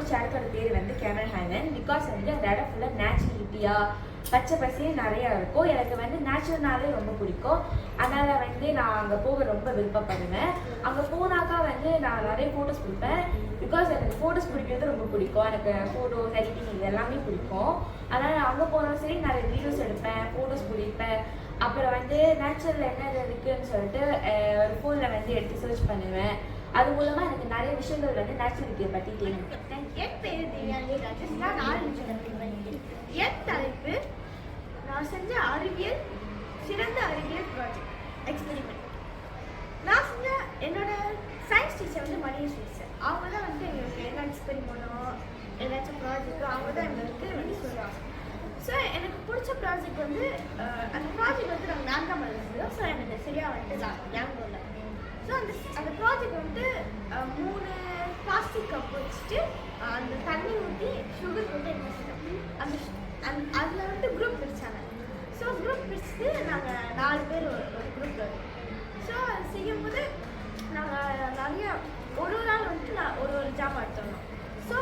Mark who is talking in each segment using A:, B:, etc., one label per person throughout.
A: என்னோட சேனலோட பேர் வந்து கேமரா ஹேங்கன். பிகாஸ் வந்து அந்த இடம் ஃபுல்லாக நேச்சுரலிட்டியாக பச்சை பசையும் நிறையா இருக்கும். எனக்கு வந்து நேச்சுரல்னாலே ரொம்ப பிடிக்கும். அதனால் வந்து நான் அங்கே போக ரொம்ப விருப்பப்படுவேன். அங்கே போனாக்கா வந்து நான் நிறைய ஃபோட்டோஸ் பிடிப்பேன். பிகாஸ் எனக்கு ஃபோட்டோஸ் பிடிக்கிறது ரொம்ப பிடிக்கும். எனக்கு ஃபோட்டோஸ் எடிட்டிங் இது எல்லாமே பிடிக்கும். அதனால் நான் அங்கே போனாலும் சரி நிறைய வீடியோஸ் எடுப்பேன், ஃபோட்டோஸ் பிடிப்பேன். அப்புறம் வந்து நேச்சுரல் என்ன இருக்குதுன்னு சொல்லிட்டு ஒரு ஃபோனில் வந்து எடுத்து சர்ச் பண்ணுவேன். அது மூலமாக எனக்கு நிறைய விஷயங்கள் வந்து நேச்சுரலிட்டியை பற்றி தெரியும்.
B: என் பேர் தேவியானி ராஜேஷ். நான் 4 என் தலைப்பு நான் செஞ்ச சிறந்த அறிவியல் ப்ராஜெக்ட் எக்ஸ்பெரிமெண்ட். நான் செஞ்ச என்னோட சயின்ஸ் டீச்சர் வந்து மணியேஸ்வரி சார். அவங்க தான் வந்து எங்களுக்கு என்ன எக்ஸ்பெரிமெண்ட்டோ ஏதாச்சும் ப்ராஜெக்டோ அவங்க தான் எங்களுக்கு வந்து சொல்லுவாங்க. ஸோ எனக்கு பிடிச்ச ப்ராஜெக்ட் வந்து அந்த ப்ராஜெக்ட் வந்து நாங்கள் 4ஆம் ஆண்டு செஞ்சோம். ஸோ எனக்கு சரியாக வந்துட்டு ஞாபகம் இல்லை. ஸோ அந்த ப்ராஜெக்ட் வந்து 3 பிளாஸ்டிக் கப் வச்சுட்டு அந்த தண்ணி ஊற்றி சுகர் போட்டு எடுத்துட்டோம். அதில் வந்து குரூப் பிரித்தாங்க. ஸோ குரூப் பிரிச்சுட்டு நாங்கள் 4 பேர் ஒரு குரூப்பில். ஸோ அது செய்யும்போது நாங்கள் நிறையா ஒரு நாள் வந்துட்டு நான் ஒரு ஜாமான் எடுத்துடணும். ஸோ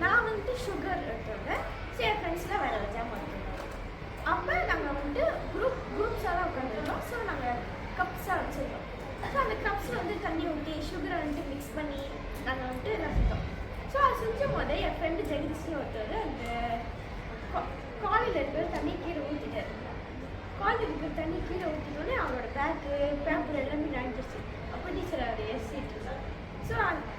B: நான் வந்துட்டு சுகர் எடுத்துருந்தேன். ஸோ என் ஃப்ரெண்ட்ஸ்லாம் வேறு ஜாமான் எடுத்துருந்தோம். அப்போ நாங்கள் வந்துட்டு குரூப்ஸாக உட்காந்துருந்தோம். ஸோ நாங்கள் கப்ஸாக வச்சுருந்தோம். ஸோ அந்த கப்ஸில் வந்து தண்ணி ஊற்றி சுகரை வந்துட்டு மிக்ஸ் பண்ணி நாங்கள் வந்துட்டு ரசித்தோம். ஸோ அது செஞ்சும் போது என் ஃப்ரெண்டு ஜெகதீஷ்னு ஒருத்தர் அந்த காலையில் இருக்கிற தண்ணி கீழே ஊற்றிட்டார். காலையில் இருக்கிற தண்ணி கீழே ஊற்றினோடனே அவரோட பேக்கு பேப்பர் எல்லாமே நனைஞ்சிருச்சு. அப்போ டீச்சர் அதை எசிட்டு இருந்தார். ஸோ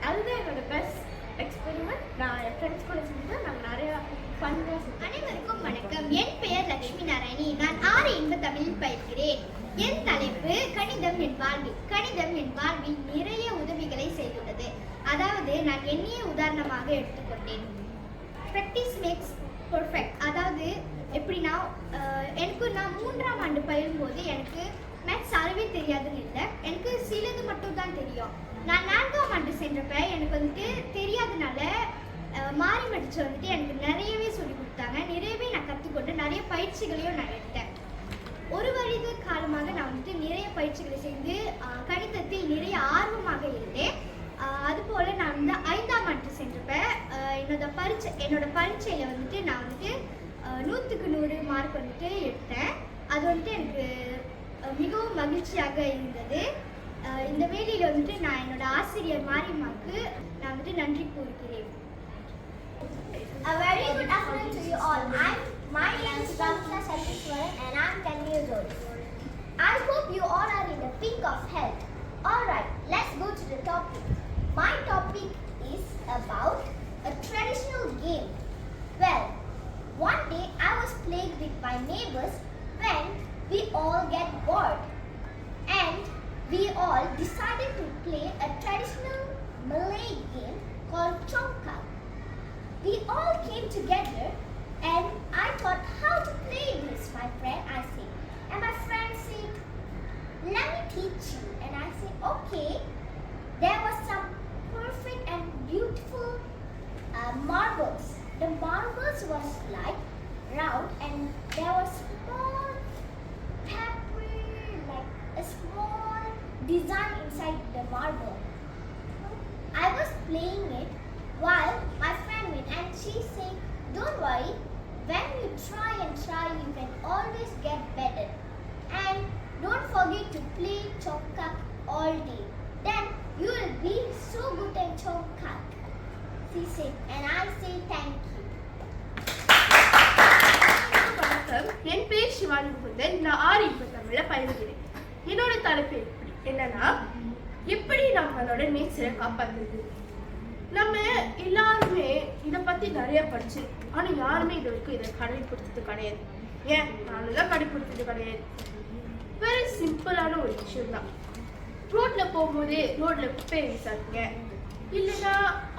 B: அதுதான் என்னோட பெஸ்ட் எக்ஸ்பெரிமெண்ட். நான் என் ஃப்ரெண்ட்ஸ் கூட செஞ்சுட்டு நாங்கள் நிறையா ஃபன்னாக செஞ்சோம்.
C: அனைவருக்கும் வணக்கம். என் பெயர் லட்சுமி நாராயணி. நான் 6 இன்ப தமிழில் பயில்கிறேன். என் தலைப்பு கணிதம் என் வாழ்வில். கணிதம் என் வாழ்வில் நிறைய உதவிகளை செய்துள்ளது. அதாவது நான் என்னையே உதாரணமாக எடுத்துக்கொண்டேன். Practice makes perfect. அதாவது எப்படின்னா எனக்கு நான் 3ஆம் ஆண்டு பயிலும்போது எனக்கு மேத்ஸ் அறவே தெரியாதுன்னு இல்லை, எனக்கு சிலது மட்டும் தான் தெரியும். நான் 4ஆம் ஆண்டு சென்றப்ப எனக்கு வந்துட்டு தெரியாதனால மாறி மடிச்சு வந்துட்டு எனக்கு நிறையவே சொல்லி கொடுத்தாங்க. நிறையவே நான் கற்றுக்கொண்டு நிறைய பயிற்சிகளையும் நான் எடுத்தேன். ஒரு வருட காலமாக நான் வந்துட்டு நிறைய பயிற்சிகளை செய்து கணிதத்தில் நிறைய ஆர்வமாக இருந்தேன். அதுபோல் நான் வந்து 5ஆம் ஆண்டு சென்றப்ப என்னோட பரீட்சையில் வந்துட்டு நான் வந்துட்டு 100க்கு 100 மார்க் வந்துட்டு எடுத்தேன். அது வந்துட்டு எனக்கு மிகவும் மகிழ்ச்சியாக இருந்தது. இந்த வேலையில் வந்துட்டு நான் என்னோட ஆசிரியர் மாரியம்மாவுக்கு நான் வந்துட்டு நன்றி கூறுகிறேன்.
D: A very good afternoon to you all. My name is Pramila Satiswaran and I'm 10 years old. I hope you all are in the peak of health. Alright, let's go to the topic. My topic is about a traditional game. Well, one day I was playing with my neighbors when we all get bored. And we all decided to play a traditional Malay game called Chongkak. We all came together and I thought how to play this, my friend, I said. And my friend said, let me teach you. And I said, okay. There was some perfect and beautiful marbles. The marbles was like round and there was small pepper, like a small design inside the marble. I was playing it while my friend went and she said, don't worry, when you try and try you can always get better. And don't forget to play Chongkak all day. Then you will be so good at Chongkak. She said, and I say thank you.
B: வணக்கம். என் பேர் சிவானி முகுந்தன். நான் 6 இன்ப தமிழில் பயில்கிறேன். என்னோட தலைப்பு என்னன்னா எப்படி நம்மளோட நேச்சரை காப்பாற்றுறது. நம்ம எல்லாருமே இதை பற்றி நிறைய படிச்சு ஆனால் யாருமே இது வரைக்கும் இதை கடைபிடிச்சது கிடையாது. ஏன் நானும் கடைபிடிச்சது கிடையாது. வெரி சிம்பிளான ஒரு விஷயம் தான். ரோட்டில் போகும்போதே ரோட்டில் குப்பையை வீசாதீங்க, இல்லைன்னா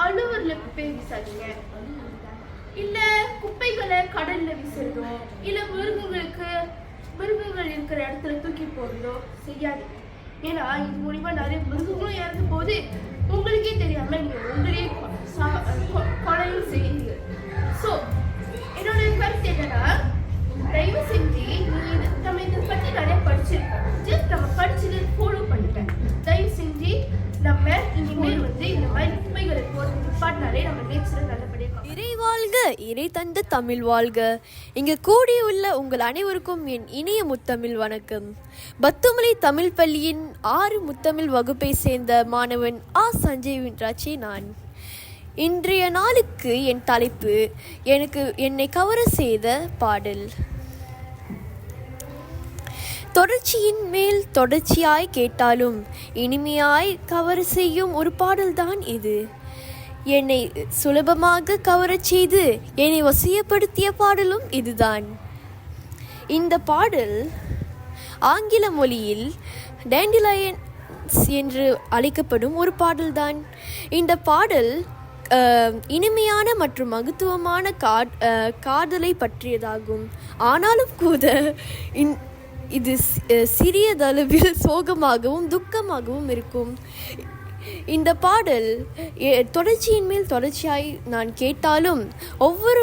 B: அலுவலில் குப்பையை வீசாதீங்க, இல்லை குப்பைகளை கடலில் வீசுறதோ இல்லை மிருகங்கள் இருக்கிற இடத்துல தூக்கி போடுறதோ செய்யாதீங்க. ஏன்னா இது மூலிமா நிறைய மிருகங்களும் இறந்து போது உங்களுக்கே தெரியாமல் நீங்கள் உங்களே கொலையும் செய்யுங்க. ஸோ என்னோட கருத்து என்னன்னா, தயவு செஞ்சு நம்ம இதை பற்றி நிறைய படிச்சிருக்கோம். ஜஸ்ட் நம்ம படிச்சதை ஃபாலோ பண்ணிட்டேன். தயவு செஞ்சு நம்ம இனிமேல் இந்த மாதிரி குப்பைகளை போட்டு நிப்பாட்டினாலே நம்ம எக்ஸாம் நல்லபடியாக
E: இறை வாழ்க, இறை தந்த தமிழ் வாழ்க. இங்கு கூடியுள்ள உங்கள் அனைவருக்கும் என் இனிய முத்தமிழ் வணக்கம். பத்துமலை தமிழ் பள்ளியின் 6 முத்தமிழ் வகுப்பை சேர்ந்த மாணவன் சஞ்சய் வின்ராஜி நான். இன்றைய நாளுக்கு என் தலைப்பு என்னை கவர செய்த பாடல். தொடர்ச்சியின் மேல் தொடர்ச்சியாய் கேட்டாலும் இனிமையாய் கவர செய்யும் ஒரு பாடல்தான் இது. என்னை சுலபமாக கவரச் செய்து என்னை வசியப்படுத்திய பாடலும் இதுதான். இந்த பாடல் ஆங்கில மொழியில் டேண்டிலைன்ஸ் என்று அழைக்கப்படும் ஒரு பாடல்தான். இந்த பாடல் இனிமையான மற்றும் மகத்துவமான காதலை பற்றியதாகும். ஆனாலும் கூட இது சிறியதளவில் சோகமாகவும் துக்கமாகவும் இருக்கும். இந்த பாடல் தொடர்ச்சியின் மேல் தொடர்ச்சியாய் நான் கேட்டாலும் ஒவ்வொரு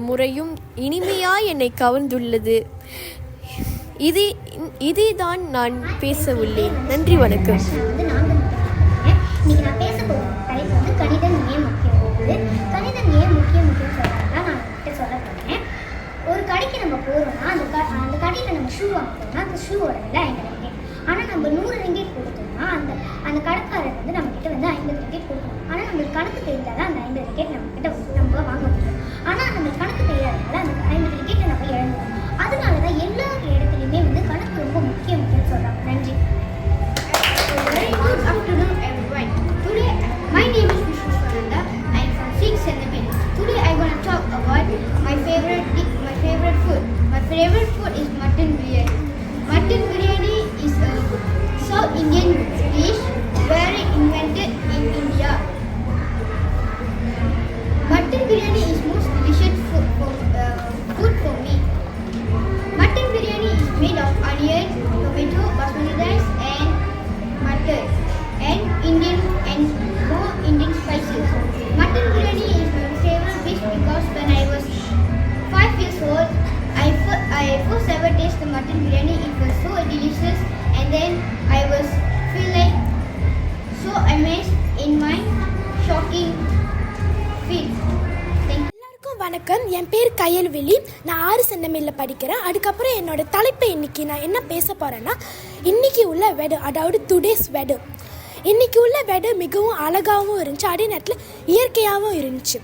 E: முறையும் இனிமையாய் என்னை கவர்ந்துள்ளது. இதே தான் நான் பேச உள்ளேன். நன்றி, வணக்கம்.
C: இன்னைக்கு நான் பேச போகிற தலைப்பு வந்து கணிதம் ஏன் முக்கியம். கணிதம் ஏன் முக்கியம் சொல்றதுதான் நான் உங்ககிட்ட சொல்ல போகிறேன். ஒரு கடைக்கு நம்ம போகிறோம்னா அந்த கடையில் நம்ம ஷூ வாங்கிட்டோம்னா அந்த ஷூவோட விலை 50 ரிங்கெட். ஆனால் நம்ம 100 ரிங்கெட் கொடுத்தோம்னா அந்த கடைக்காரர் வந்து நம்மக்கிட்ட வந்து 50 ரிங்கெட் கொடுக்கணும். ஆனால் நம்மளுக்கு கணக்கு தெரிந்தால் தான் அந்த 50 ரிங்கெட் நம்ம வாங்க முடியும். ஆனால் நம்ம கணக்கு தெரியாதனால அந்த 50 ரிங்கெட்டை நம்ம இழந்துடும். அதனால தான் எல்லா இடத்துலையுமே வந்து கணக்கு ரொம்ப முக்கியம் சொல்கிறாங்க. நன்றி.
B: Very good afternoon, everyone. Today, my name is Vishnu Swarnanda. I am from 6th Centimeter. Today, I am going to talk about my favorite food. My favorite food is mutton biryani. Mutton biryani is a South Indian dish very invented in India. Mutton biryani is most delicious food for me. Mutton biryani is made of onion, tomato, basmati rice, and mutton and more Indian spices. Mutton biryani is my favorite dish because when I was 5 years old, I first ever tasted mutton biryani. It was so delicious, and then I was feel like so amazed in my shocking feel.
F: எல்லாருக்கும் வணக்கம். என் பேர் கயல்வெளி. நான் 6 சென்டமேல படிக்கிறேன். அதுக்கப்புறம் என்னோட தலைப்பை இன்னைக்கு நான் என்ன பேச போகிறேன்னா, இன்னைக்கு உள்ள வெதர், அதாவது டுடேஸ் வெதர். இன்னைக்கு உள்ள வெதர் மிகவும் அழகாகவும் இருந்துச்சு, அதே நேரத்தில் இயற்கையாகவும் இருந்துச்சு.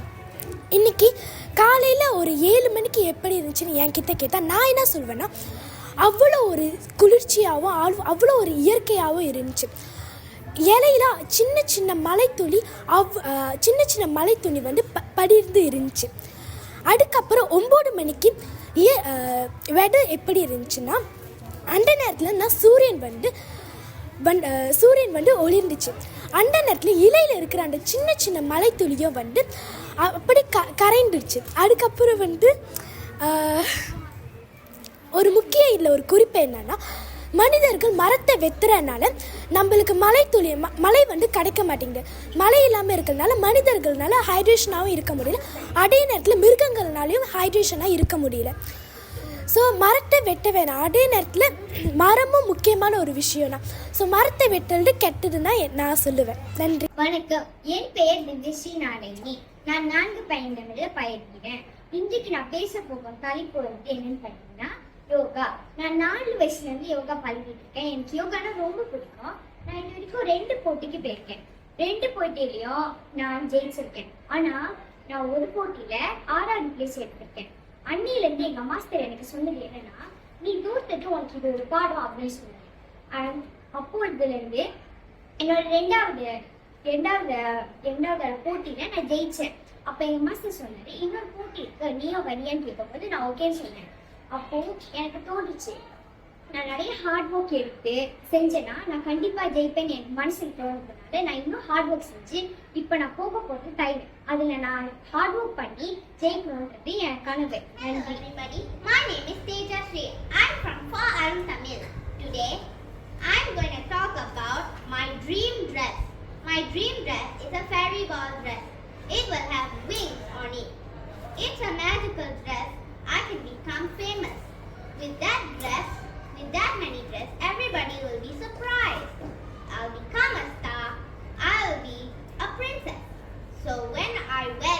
F: இன்னைக்கு காலையில் ஒரு 7 மணிக்கு எப்படி இருந்துச்சுன்னு என்கிட்ட கேட்டால் நான் என்ன சொல்வேன்னா, அவ்வளோ ஒரு குளிர்ச்சியாகவும் அவ்வளோ ஒரு இயற்கையாகவும் இருந்துச்சு. இலையில சின்ன சின்ன மலைத்துளி வந்து படிந்து இருந்துச்சு. அதுக்கப்புறம் 9 மணிக்கு வெதர் எப்படி இருந்துச்சுன்னா, அந்த நேரத்தில் நான் சூரியன் வந்து ஒளிர்ந்துச்சு. அந்த நேரத்தில் இலையில் இருக்கிற அந்த சின்ன சின்ன மலைத்துளியும் வந்து அப்படி கரைந்துடுச்சு. அதுக்கப்புறம் வந்து ஒரு முக்கிய இதில் ஒரு குறிப்பு என்னன்னா, மனிதர்கள் மரத்தை வெத்துறதுனால நம்மளுக்கு மழை வந்து கிடைக்க மாட்டேங்குது. மழை இல்லாமல் இருக்கிறதுனால மனிதர்கள்னால ஹைட்ரேஷனாகவும் இருக்க முடியல, அதே நேரத்தில் மிருகங்கள்னாலையும் ஹைட்ரேஷனாக இருக்க முடியல. ஸோ மரத்தை வெட்ட வேணாம். அதே நேரத்தில் மரமும் முக்கியமான ஒரு விஷயம் தான். ஸோ மரத்தை வெட்டுறது கெட்டதுன்னா நான் சொல்லுவேன். நன்றி,
C: வணக்கம். என் பெயர் திவ்யஸ்ரீ நாராயணி. நான் 4 பையன்களில் பயிர்கிறேன். இன்றைக்கு நான் பேச போகும் தலைப்பு வந்து என்னன்னு பார்த்தீங்கன்னா யோகா. நான் 4 வயசுலேருந்து யோகா பழகிட்டு இருக்கேன். எனக்கு யோகானா ரொம்ப பிடிக்கும். நான் இது வரைக்கும் 2 போட்டிக்கு போயிருக்கேன். 2 போட்டியிலையும் நான் ஜெயிச்சிருக்கேன். ஆனால் நான் ஒரு போட்டியில் 6வது பிளேஸ் எடுத்திருக்கேன். அன்னிலேருந்து எங்கள் மாஸ்டர் எனக்கு சொன்னது என்னன்னா, நீ தூர்த்துட்டு உனக்கு இது ஒரு பாடம் அப்படின்னு சொன்னாங்க. அண்ட் அப்போதுலேருந்து என்னோட ரெண்டாவது போட்டியில் நான் ஜெயித்தேன். அப்போ எங்கள் மாஸ்டர் சொன்னார், இன்னொரு போட்டி இருக்கு, நீயும் வரியான்னு கேட்கும்போது நான் ஓகேன்னு சொன்னேன். அப்போது எனக்கு தோணுச்சு, நான் நிறைய ஹார்ட் ஒர்க் எடுத்து செஞ்சேன்னா நான் கண்டிப்பாக ஜெயிப்பேன்னு எனக்கு மனசுக்கு தோணுறதுனால நான் இன்னும் ஹார்ட் ஒர்க் செஞ்சு இப்போ நான் போக போகிறது டைம் அதில் நான் ஹார்ட் ஒர்க் பண்ணி ஜெயிக்கணுன்றது என் கனவு. நன்றி.
D: Everybody, my name is Teja Sri. I'm from 4 Tamil. Today, I'm going to talk about my dream dress. My dream dress is a fairy ball dress. It will have wings on it. It's a magical dress. I can become famous. With that many dress, everybody will be surprised. I'll become a star. I'll be a princess. So when I wear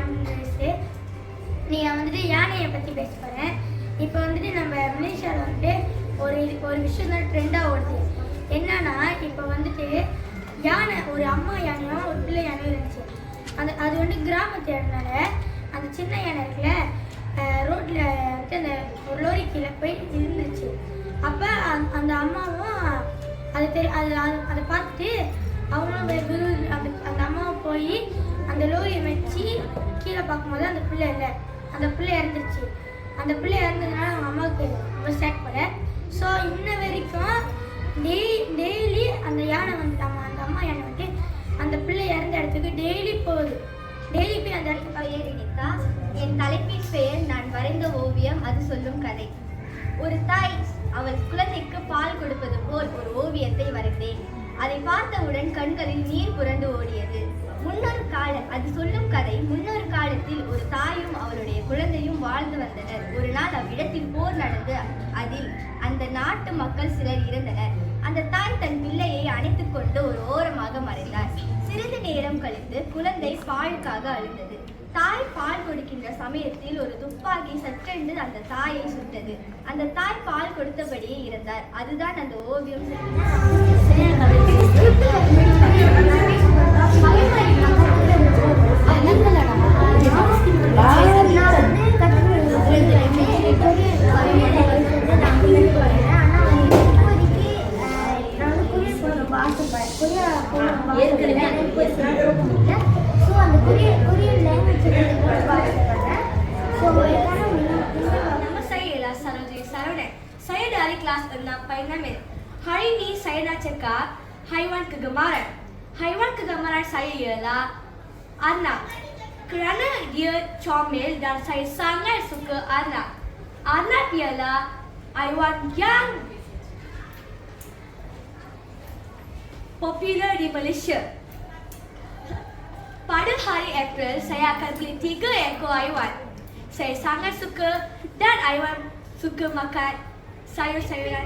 B: converse. நீங்கள் வந்துட்டு யானையை பற்றி பேச போகிறேன். இப்போ வந்துட்டு நம்ம மலேசியாவில் வந்துட்டு ஒரு விஷயம் தான் ட்ரெண்டாக ஓடுது. என்னன்னா இப்போ வந்துட்டு யானை, ஒரு அம்மா யானையும் ஒரு பிள்ளை யானையும் இருந்துச்சு. அது வந்து கிராமத்து இடம்னால அந்த சின்ன யானை இருக்குல்ல, ரோட்டில் வந்துட்டு அந்த ஒரு லோரி கீழே போய் இருந்துச்சு. அப்போ அந்த அம்மாவும் அதை பார்த்துட்டு அவங்களும் அந்த அம்மாவை போய் அந்த லோரியை வச்சு கீழே பார்க்கும்போது அந்த பிள்ளை இல்லை, அந்த பிள்ளை இறந்துருச்சு. அந்த பிள்ளை இறந்ததுனால அவங்க அம்மாவுக்கு ரொம்ப சேட் பண்ண. ஸோ இன்ன வரைக்கும் டெய்லி அந்த யானை வந்து அந்த அம்மா யானை வந்து அந்த பிள்ளை இறந்த இடத்துக்கு டெய்லி போகுது. டெய்லி போய் அந்த இடத்துக்கு
C: பெயர் இனிதா. என் தலைப்பின் பெயர் நான் வரைந்த ஓவியம் அது சொல்லும் கதை. ஒரு தாய் அவள் குழந்தைக்கு பால் கொடுப்பது போல் ஒரு ஓவியத்தை வரைந்தேன். அதை பார்த்தவுடன் கண்களில் நீர் புரண்டு ஓடியது. அது சொல்லும் கதை. முன்னொரு காலத்தில் ஒரு தாயும் அவளுடைய குழந்தையும் வாழ்ந்து வந்தனர். ஒரு நாள் அவ்விடத்தில் போர் நடந்து அதில் அந்த நாட்டு மக்கள் சிலர் இறந்தனர். அந்த தாய் தன் பிள்ளையை அணைத்துக் கொண்டு ஒரு ஓரமாக மறைந்தார். சிறிது நேரம் கழித்து குழந்தை பாலுக்காக அழுந்தது. தாய் பால் கொடுக்கின்ற சமயத்தில் ஒரு துப்பாக்கி சற்றென்று அந்த தாயை சுட்டது. அந்த தாய் பால் கொடுத்தபடியே இருந்தார். அதுதான் அந்த ஓவியம்.
B: Saya dari kelas 6 Painamen. Hari ini saya nak cakap haiwan kegemaran. Haiwan kegemaran saya ialah anak. Kerana dia comel dan saya sangat suka anak. Anak ialah haiwan yang popular di Malaysia. Pada hari April, saya akan beli 3 ekor haiwan. Saya sangat suka dan haiwan suka makan sayur-sayuran.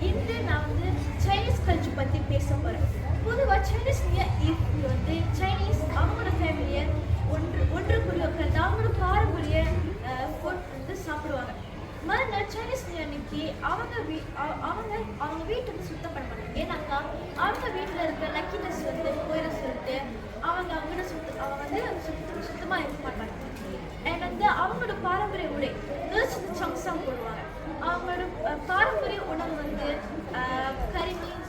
G: இன்று நான் வந்து Chinese culture பற்றி பேச போகிறேன். பொதுவாக Chinese new year வந்து Chinese அவங்களோட ஃபேமிலியை ஒன்று கூடிய உட்காந்து அவங்களோட பாரம்பரிய ஃபுட் வந்து சாப்பிடுவாங்க. மறுநாள் சைனீஸ் நியூ அன்னைக்கு அவங்க வீட்டை வந்து சுத்தம் பண்ண மாட்டாங்க. ஏன்னாக்கா அவங்க வீட்டில் இருக்க லக்கினஸ் வந்து போயிட சொல்லிட்டு அவங்க வந்து சுத்தமாக இருக்க மாட்டாங்க. அண்ட் வந்து அவங்களோட பாரம்பரிய உடை சங்ஸாக போடுவாங்க. அவங்களோட பாரம்பரிய உணவு வந்து கறி மீன்